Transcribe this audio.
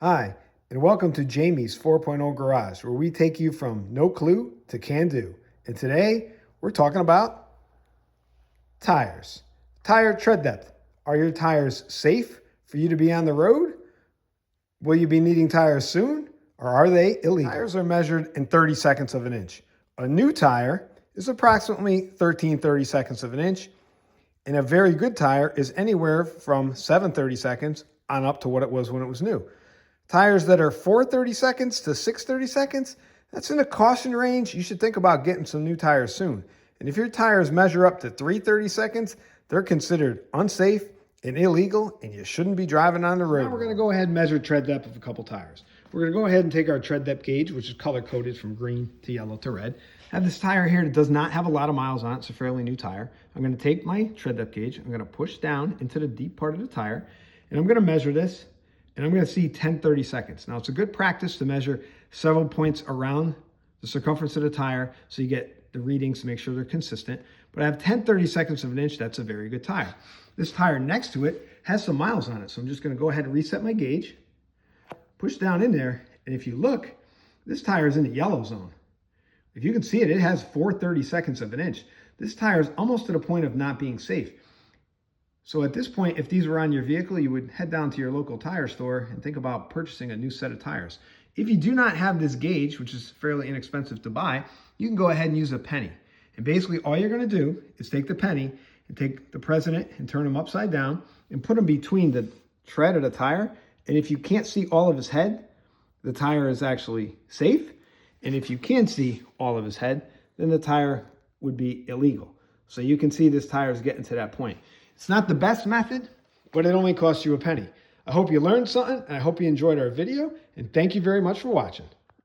Hi, and welcome to Jamie's 4.0 Garage, where we take you from no clue to can do. And today we're talking about tires. Tire tread depth. Are your tires safe for you to be on the road? Will you be needing tires soon, or are they illegal? Tires are measured in 30 seconds of an inch. A new tire is approximately 13/32 of an inch, and a very good tire is anywhere from 7/32 on up to what it was when it was new. Tires that are 4/32 to 6/32, that's in the caution range. You should think about getting some new tires soon. And if your tires measure up to 3/32, they're considered unsafe and illegal, and you shouldn't be driving on the road. Now we're going to go ahead and measure tread depth of a couple tires. We're going to go ahead and take our tread depth gauge, which is color coded from green to yellow to red. I have this tire here that does not have a lot of miles on it. It's a fairly new tire. I'm going to take my tread depth gauge. I'm going to push down into the deep part of the tire, and I'm going to measure this. And I'm going to see 10/32. Now, it's a good practice to measure several points around the circumference of the tire so you get the readings to make sure they're consistent. But I have 10/32 of an inch. That's a very good tire. This tire next to it has some miles on it. So I'm just going to go ahead and reset my gauge, push down in there. And if you look, this tire is in the yellow zone. If you can see it, it has 4/32 of an inch. This tire is almost to the point of not being safe. So at this point, if these were on your vehicle, you would head down to your local tire store and think about purchasing a new set of tires. If you do not have this gauge, which is fairly inexpensive to buy, you can go ahead and use a penny. And basically all you're going to do is take the penny and take the president and turn him upside down and put him between the tread of the tire. And if you can't see all of his head, the tire is actually safe. And if you can see all of his head, then the tire would be illegal. So you can see this tire is getting to that point. It's not the best method, but it only costs you a penny. I hope you learned something, and I hope you enjoyed our video, and thank you very much for watching.